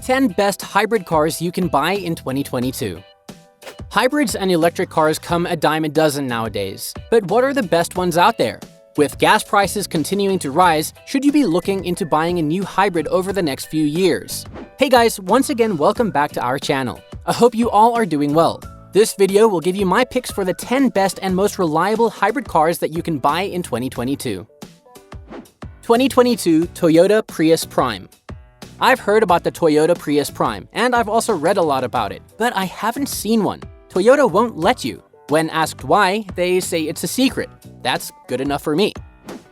10 best hybrid cars you can buy in 2022. Hybrids and electric cars come a dime a dozen nowadays, but what are the best ones out there? With gas prices continuing to rise, should you be looking into buying a new hybrid over the next few years? Hey guys, once again welcome back to our channel. I hope you all are doing well. This video will give you my picks for the 10 best and most reliable hybrid cars that you can buy in 2022. 2022 Toyota Prius Prime. I've heard about the Toyota Prius Prime, and I've also read a lot about it, but I haven't seen one. Toyota won't let you. When asked why, they say it's a secret. That's good enough for me.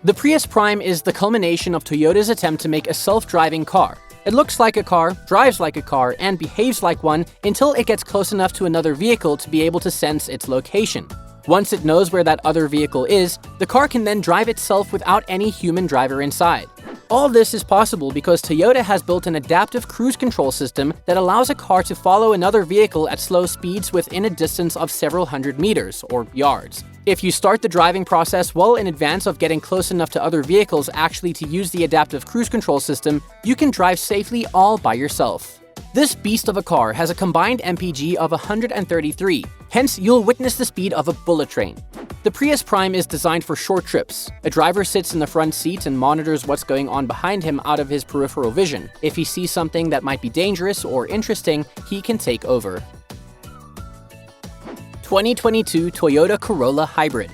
The Prius Prime is the culmination of Toyota's attempt to make a self-driving car. It looks like a car, drives like a car, and behaves like one until it gets close enough to another vehicle to be able to sense its location. Once it knows where that other vehicle is, the car can then drive itself without any human driver inside. All this is possible because Toyota has built an adaptive cruise control system that allows a car to follow another vehicle at slow speeds within a distance of several hundred meters, or yards. If you start the driving process well in advance of getting close enough to other vehicles actually to use the adaptive cruise control system, you can drive safely all by yourself. This beast of a car has a combined MPG of 133, hence you'll witness the speed of a bullet train. The Prius Prime is designed for short trips. A driver sits in the front seat and monitors what's going on behind him out of his peripheral vision. If he sees something that might be dangerous or interesting, he can take over. 2022 Toyota Corolla Hybrid.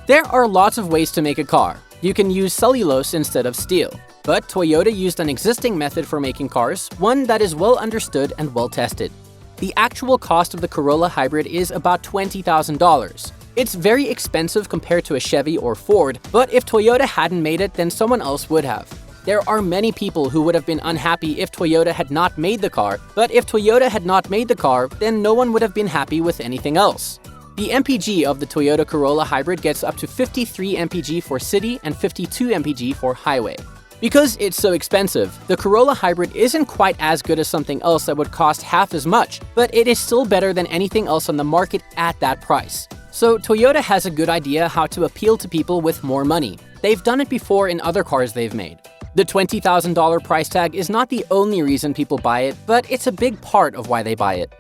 There are lots of ways to make a car. You can use cellulose instead of steel. But Toyota used an existing method for making cars, one that is well understood and well tested. The actual cost of the Corolla Hybrid is about $20,000. It's very expensive compared to a Chevy or Ford, but if Toyota hadn't made it, then someone else would have. There are many people who would have been unhappy if Toyota had not made the car, but if Toyota had not made the car, then no one would have been happy with anything else. The MPG of the Toyota Corolla Hybrid gets up to 53 MPG for city and 52 MPG for highway. Because it's so expensive, the Corolla Hybrid isn't quite as good as something else that would cost half as much, but it is still better than anything else on the market at that price. So Toyota has a good idea how to appeal to people with more money. They've done it before in other cars they've made. The $20,000 price tag is not the only reason people buy it, but it's a big part of why they buy it.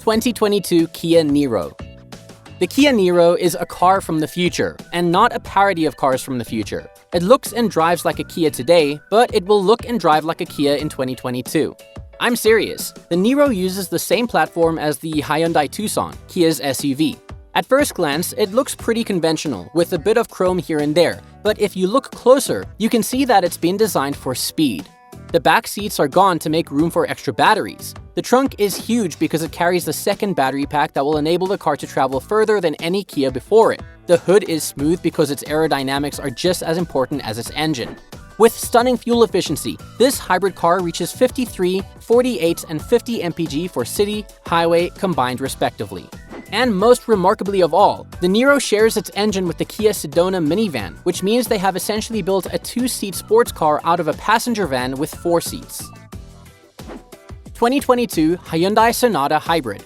2022 Kia Niro. The Kia Niro is a car from the future, and not a parody of cars from the future. It looks and drives like a Kia today, but it will look and drive like a Kia in 2022. I'm serious. The Niro uses the same platform as the Hyundai Tucson, Kia's SUV. At first glance, it looks pretty conventional, with a bit of chrome here and there, but if you look closer, you can see that it's been designed for speed. The back seats are gone to make room for extra batteries. The trunk is huge because it carries the second battery pack that will enable the car to travel further than any Kia before it. The hood is smooth because its aerodynamics are just as important as its engine. With stunning fuel efficiency, this hybrid car reaches 53, 48, and 50 mpg for city, highway combined respectively. And most remarkably of all, the Niro shares its engine with the Kia Sedona minivan, which means they have essentially built a two-seat sports car out of a passenger van with 4 seats. 2022 Hyundai Sonata Hybrid.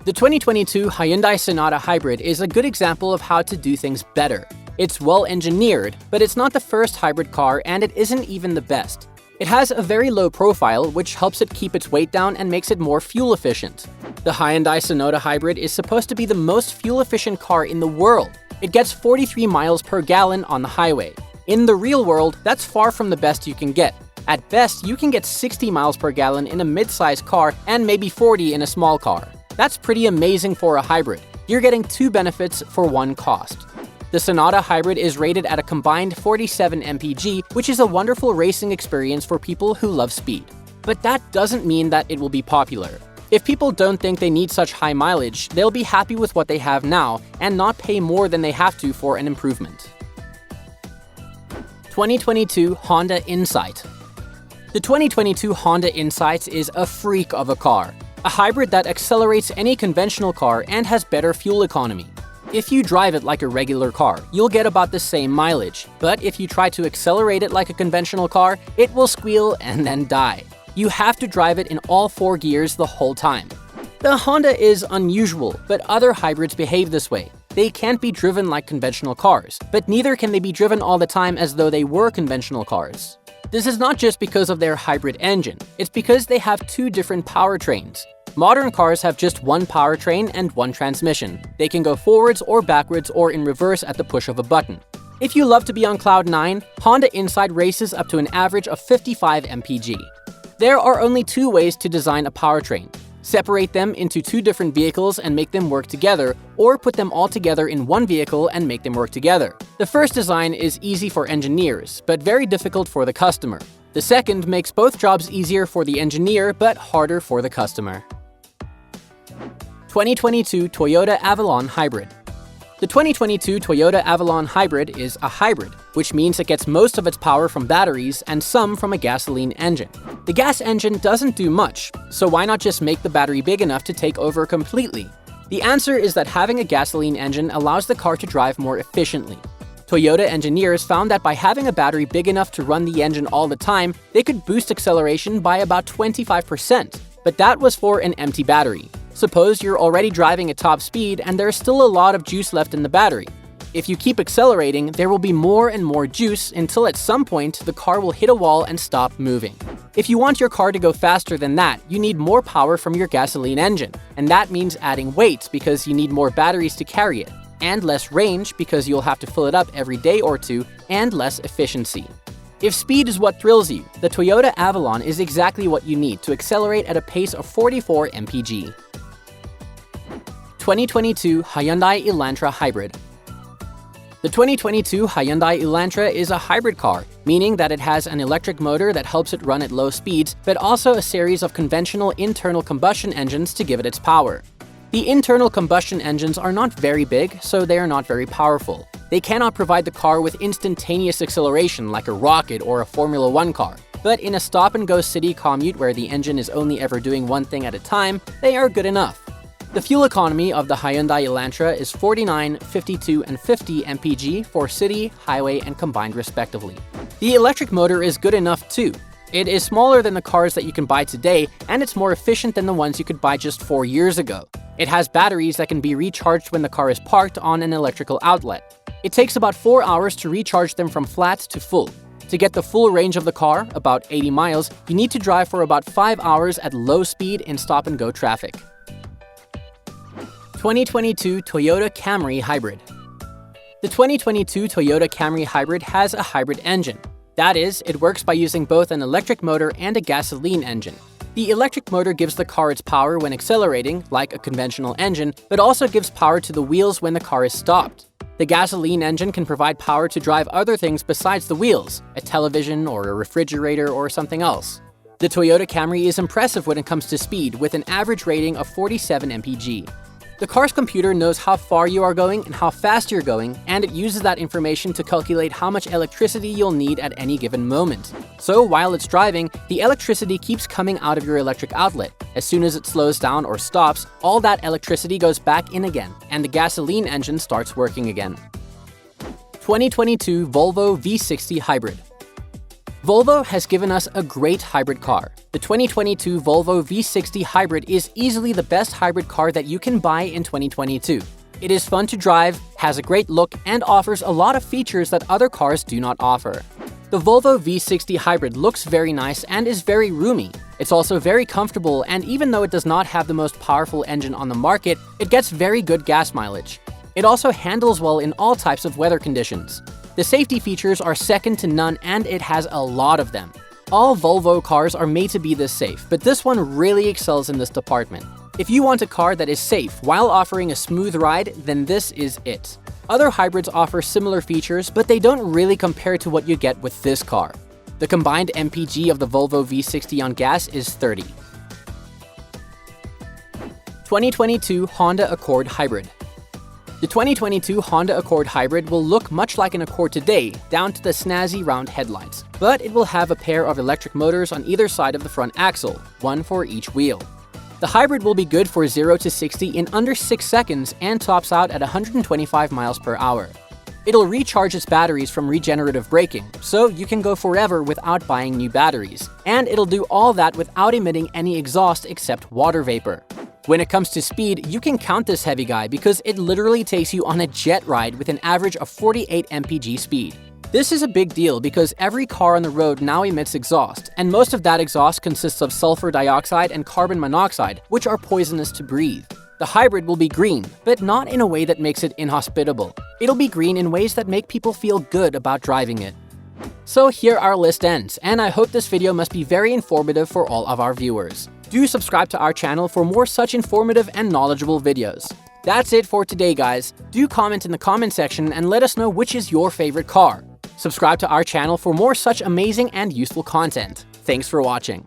The 2022 Hyundai Sonata Hybrid is a good example of how to do things better. It's well engineered, but it's not the first hybrid car and it isn't even the best. It has a very low profile, which helps it keep its weight down and makes it more fuel efficient. The Hyundai Sonata Hybrid is supposed to be the most fuel-efficient car in the world. It gets 43 miles per gallon on the highway. In the real world, that's far from the best you can get. At best, you can get 60 miles per gallon in a mid-size car and maybe 40 in a small car. That's pretty amazing for a hybrid. You're getting 2 benefits for 1 cost. The Sonata Hybrid is rated at a combined 47 mpg, which is a wonderful racing experience for people who love speed. But that doesn't mean that it will be popular. If people don't think they need such high mileage, they'll be happy with what they have now and not pay more than they have to for an improvement. 2022 Honda Insight. The 2022 Honda Insight is a freak of a car. A hybrid that accelerates any conventional car and has better fuel economy. If you drive it like a regular car, you'll get about the same mileage. But if you try to accelerate it like a conventional car, it will squeal and then die. You have to drive it in all 4 gears the whole time. The Honda is unusual, but other hybrids behave this way. They can't be driven like conventional cars, but neither can they be driven all the time as though they were conventional cars. This is not just because of their hybrid engine, it's because they have two different powertrains. Modern cars have just one powertrain and one transmission. They can go forwards or backwards or in reverse at the push of a button. If you love to be on cloud 9, Honda Insight races up to an average of 55 mpg. There are only two ways to design a powertrain. Separate them into two different vehicles and make them work together, or put them all together in one vehicle and make them work together. The first design is easy for engineers, but very difficult for the customer. The second makes both jobs easier for the engineer, but harder for the customer. 2022 Toyota Avalon Hybrid. The 2022 Toyota Avalon Hybrid is a hybrid, which means it gets most of its power from batteries and some from a gasoline engine. The gas engine doesn't do much, so why not just make the battery big enough to take over completely? The answer is that having a gasoline engine allows the car to drive more efficiently. Toyota engineers found that by having a battery big enough to run the engine all the time, they could boost acceleration by about 25%, but that was for an empty battery. Suppose you're already driving at top speed and there's still a lot of juice left in the battery. If you keep accelerating, there will be more and more juice until at some point the car will hit a wall and stop moving. If you want your car to go faster than that, you need more power from your gasoline engine, and that means adding weight because you need more batteries to carry it, and less range because you'll have to fill it up every day or two, and less efficiency. If speed is what thrills you, the Toyota Avalon is exactly what you need to accelerate at a pace of 44 mpg. 2022 Hyundai Elantra Hybrid. The 2022 Hyundai Elantra is a hybrid car, meaning that it has an electric motor that helps it run at low speeds, but also a series of conventional internal combustion engines to give it its power. The internal combustion engines are not very big, so they are not very powerful. They cannot provide the car with instantaneous acceleration like a rocket or a Formula 1 car, but in a stop-and-go city commute where the engine is only ever doing one thing at a time, they are good enough. The fuel economy of the Hyundai Elantra is 49, 52, and 50 mpg for city, highway, and combined respectively. The electric motor is good enough too. It is smaller than the cars that you can buy today, and it's more efficient than the ones you could buy just 4 years ago. It has batteries that can be recharged when the car is parked on an electrical outlet. It takes about 4 hours to recharge them from flat to full. To get the full range of the car, about 80 miles, you need to drive for about 5 hours at low speed in stop-and-go traffic. 2022 Toyota Camry Hybrid. The 2022 Toyota Camry Hybrid has a hybrid engine. That is, it works by using both an electric motor and a gasoline engine. The electric motor gives the car its power when accelerating, like a conventional engine, but also gives power to the wheels when the car is stopped. The gasoline engine can provide power to drive other things besides the wheels, a television or a refrigerator or something else. The Toyota Camry is impressive when it comes to speed, with an average rating of 47 mpg. The car's computer knows how far you are going and how fast you're going, and it uses that information to calculate how much electricity you'll need at any given moment. So while it's driving, the electricity keeps coming out of your electric outlet. As soon as it slows down or stops, all that electricity goes back in again, and the gasoline engine starts working again. 2022 Volvo V60 Hybrid. Volvo has given us a great hybrid car. The 2022 Volvo V60 Hybrid is easily the best hybrid car that you can buy in 2022. It is fun to drive, has a great look, and offers a lot of features that other cars do not offer. The Volvo V60 Hybrid looks very nice and is very roomy. It's also very comfortable, and even though it does not have the most powerful engine on the market, it gets very good gas mileage. It also handles well in all types of weather conditions. The safety features are second to none, and it has a lot of them. All Volvo cars are made to be this safe, but this one really excels in this department. If you want a car that is safe while offering a smooth ride, then this is it. Other hybrids offer similar features, but they don't really compare to what you get with this car. The combined MPG of the Volvo V60 on gas is 30. 2022 Honda Accord Hybrid. The 2022 Honda Accord Hybrid will look much like an Accord today, down to the snazzy round headlights, but it will have a pair of electric motors on either side of the front axle, one for each wheel. The hybrid will be good for 0 to 60 in under 6 seconds and tops out at 125 miles per hour. It'll recharge its batteries from regenerative braking, so you can go forever without buying new batteries. And it'll do all that without emitting any exhaust except water vapor. When it comes to speed, you can count this heavy guy because it literally takes you on a jet ride with an average of 48 mpg speed. This is a big deal because every car on the road now emits exhaust, and most of that exhaust consists of sulfur dioxide and carbon monoxide, which are poisonous to breathe. The hybrid will be green, but not in a way that makes it inhospitable. It'll be green in ways that make people feel good about driving it. So here our list ends, and I hope this video must be very informative for all of our viewers. Do subscribe to our channel for more such informative and knowledgeable videos. That's it for today, guys. Do comment in the comment section and let us know which is your favorite car. Subscribe to our channel for more such amazing and useful content. Thanks for watching.